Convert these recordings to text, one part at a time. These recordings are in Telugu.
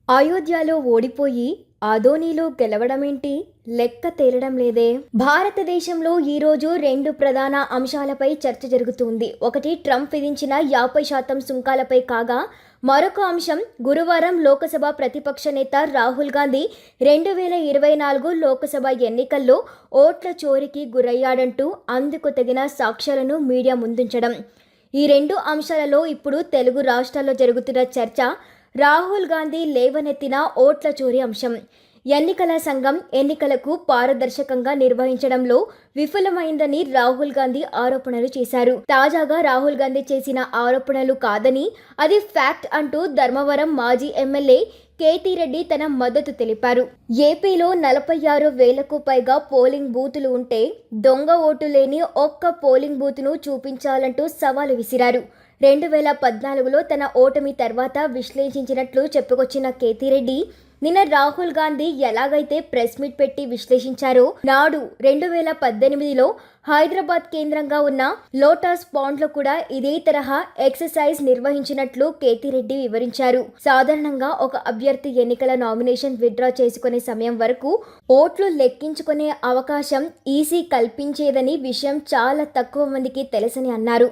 అయోధ్యలో ఓడిపోయి అదోనీలో గెలవడమేంటి లెక్క తేలడం లేదే. భారతదేశంలో ఈరోజు రెండు ప్రధాన అంశాలపై చర్చ జరుగుతుంది. ఒకటి ట్రంప్ విధించిన 50% సుంకాలపై కాగా, మరొక అంశం గురువారం లోకసభ ప్రతిపక్ష నేత రాహుల్ గాంధీ 2024 లోకసభ ఎన్నికల్లో ఓట్ల చోరీకి గురయ్యాడంటూ అందుకు తగిన సాక్ష్యాలను మీడియా ముందుంచడం. ఈ రెండు అంశాలలో ఇప్పుడు తెలుగు రాష్ట్రాల్లో జరుగుతున్న చర్చ రాహుల్ గాంధీ లేవనెత్తిన ఓట్ల చోరీ అంశం. ఎన్నికల సంఘం ఎన్నికలకు పారదర్శకంగా నిర్వహించడంలో విఫలమైందని రాహుల్ గాంధీ ఆరోపణలు చేశారు. తాజాగా రాహుల్ గాంధీ చేసిన ఆరోపణలు కాదని, అది ఫ్యాక్ట్ అంటూ ధర్మవరం మాజీ ఎమ్మెల్యే కేతిరెడ్డి తన మద్దతు తెలిపారు. ఏపీలో 46,000కు పైగా పోలింగ్ బూతులు ఉంటే దొంగ ఓటు లేని ఒక్క పోలింగ్ బూత్ను చూపించాలంటూ సవాలు విసిరారు. 2014లో తన ఓటమి తర్వాత విశ్లేషించినట్లు చెప్పుకొచ్చిన కేతిరెడ్డి, నిన్న రాహుల్ గాంధీ ఎలాగైతే ప్రెస్ మీట్ పెట్టి విశ్లేషించారో, నాడు 2018లో హైదరాబాద్ కేంద్రంగా ఉన్న లోటస్ పాండ్లో కూడా ఇదే తరహా ఎక్సర్సైజ్ నిర్వహించినట్లు కేతిరెడ్డి వివరించారు. సాధారణంగా ఒక అభ్యర్థి ఎన్నికల నామినేషన్ విత్డ్రా చేసుకునే సమయం వరకు ఓట్లు లెక్కించుకునే అవకాశం ఈసీ కల్పించేదని విషయం చాలా తక్కువ మందికి తెలుసని అన్నారు.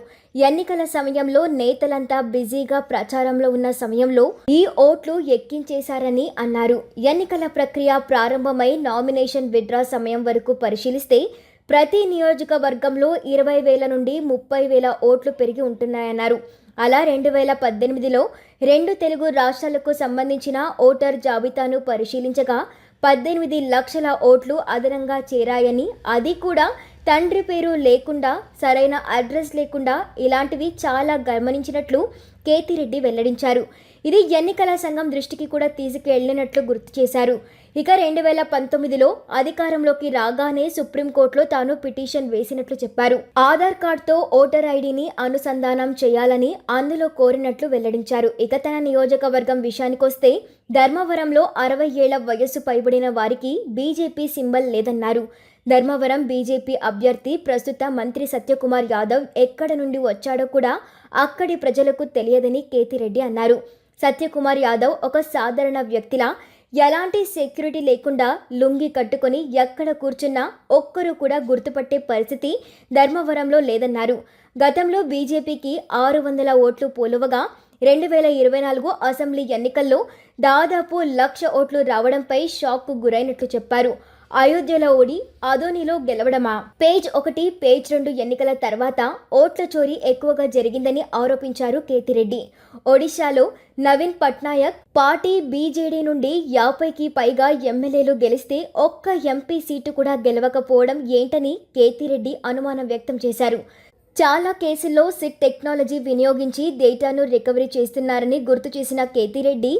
ఎన్నికల సమయంలో నేతలంతా బిజీగా ప్రచారంలో ఉన్న సమయంలో ఈ ఓట్లు ఎక్కించేశారని అన్నారు. ఎన్నికల ప్రక్రియ ప్రారంభమై నామినేషన్ విత్డ్రా సమయం వరకు పరిశీలిస్తే ప్రతి నియోజకవర్గంలో 20,000 నుండి 30,000 ఓట్లు పెరిగి ఉంటున్నాయన్నారు. అలా 2018లో రెండు తెలుగు రాష్ట్రాలకు సంబంధించిన ఓటర్ జాబితాను పరిశీలించగా 18 లక్షల ఓట్లు అదనంగా చేరాయని, అది కూడా తండ్రి పేరు లేకుండా, సరైన అడ్రస్ లేకుండా ఇలాంటివి చాలా గమనించినట్లు కేతిరెడ్డి వెల్లడించారు. ఇది ఎన్నికల సంఘం దృష్టికి కూడా తీసుకెళ్లినట్లు గుర్తు చేశారు. ఇక 2019లో అధికారంలోకి రాగానే సుప్రీంకోర్టులో తాను పిటిషన్ వేసినట్లు చెప్పారు. ఆధార్ కార్డుతో ఓటర్ ఐడిని అనుసంధానం చేయాలని అందులో కోరినట్లు వెల్లడించారు. ఇక తన నియోజకవర్గం విషయానికొస్తే ధర్మవరంలో 60 ఏళ్ల వయస్సు పైబడిన వారికి బీజేపీ సింబల్ లేదన్నారు. ధర్మవరం బీజేపీ అభ్యర్థి ప్రస్తుత మంత్రి సత్యకుమార్ యాదవ్ ఎక్కడ నుండి వచ్చాడో కూడా అక్కడి ప్రజలకు తెలియదని కేతిరెడ్డి అన్నారు. సత్యకుమార్ యాదవ్ ఒక సాధారణ వ్యక్తిలా ఎలాంటి సెక్యూరిటీ లేకుండా లుంగి కట్టుకొని ఎక్కడ కూర్చున్నా ఒక్కరు కూడా గుర్తుపట్టే పరిస్థితి ధర్మవరంలో లేదన్నారు. గతంలో బీజేపీకి 600 ఓట్లు పోలువగా 2024 అసెంబ్లీ ఎన్నికల్లో దాదాపు 1,00,000 ఓట్లు రావడంపై షాక్కు గురైనట్లు చెప్పారు. అయోధ్యలో ఓడి అదోనీలో గెలవడమా? పేజ్ 1, పేజ్ 2 ఎన్నికల తర్వాత ఓట్ల చోరీ ఎక్కువగా జరిగిందని ఆరోపించారు కేతిరెడ్డి. ఒడిశాలో నవీన్ పట్నాయక్ పార్టీ బీజేడీ నుండి 50కి పైగా ఎమ్మెల్యేలు గెలిస్తే ఒక్క ఎంపీ సీటు కూడా గెలవకపోవడం ఏంటని కేతిరెడ్డి అనుమానం వ్యక్తం చేశారు. చాలా కేసుల్లో సిట్ టెక్నాలజీ వినియోగించి డేటాను రికవరీ చేస్తున్నారని గుర్తు చేసిన కేతిరెడ్డి,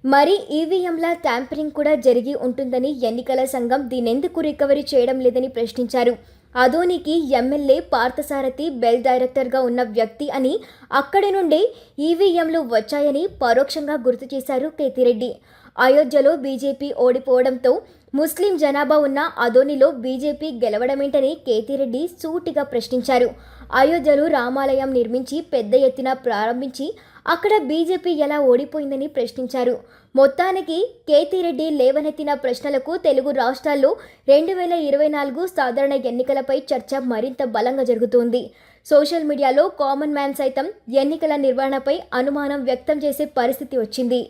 మరి ఈవీఎంల ట్యాంపరింగ్ కూడా జరిగి ఉంటుందని, ఎన్నికల సంఘం దీనెందుకు రికవరీ చేయడం లేదని ప్రశ్నించారు. అదోనీకి ఎమ్మెల్యే పార్థసారథి బెల్ డైరెక్టర్గా ఉన్న వ్యక్తి అని, అక్కడి నుండే ఈవీఎంలు వచ్చాయని పరోక్షంగా గుర్తు చేశారు కేతిరెడ్డి. అయోధ్యలో బీజేపీ ఓడిపోవడంతో ముస్లిం జనాభా ఉన్న అదోనీలో బీజేపీ గెలవడమేంటని కేతిరెడ్డి సూటిగా ప్రశ్నించారు. అయోధ్యలో రామాలయం నిర్మించి పెద్ద ఎత్తున ప్రారంభించి అక్కడ బీజేపీ ఎలా ఓడిపోయిందని ప్రశ్నించారు. మొత్తానికి కేతిరెడ్డి లేవనెత్తిన ప్రశ్నలకు తెలుగు రాష్ట్రాల్లో 2024 సాధారణ ఎన్నికలపై చర్చ మరింత బలంగా జరుగుతోంది. సోషల్ మీడియాలో కామన్ మ్యాన్ సైతం ఎన్నికల నిర్వహణపై అనుమానం వ్యక్తం చేసే పరిస్థితి వచ్చింది.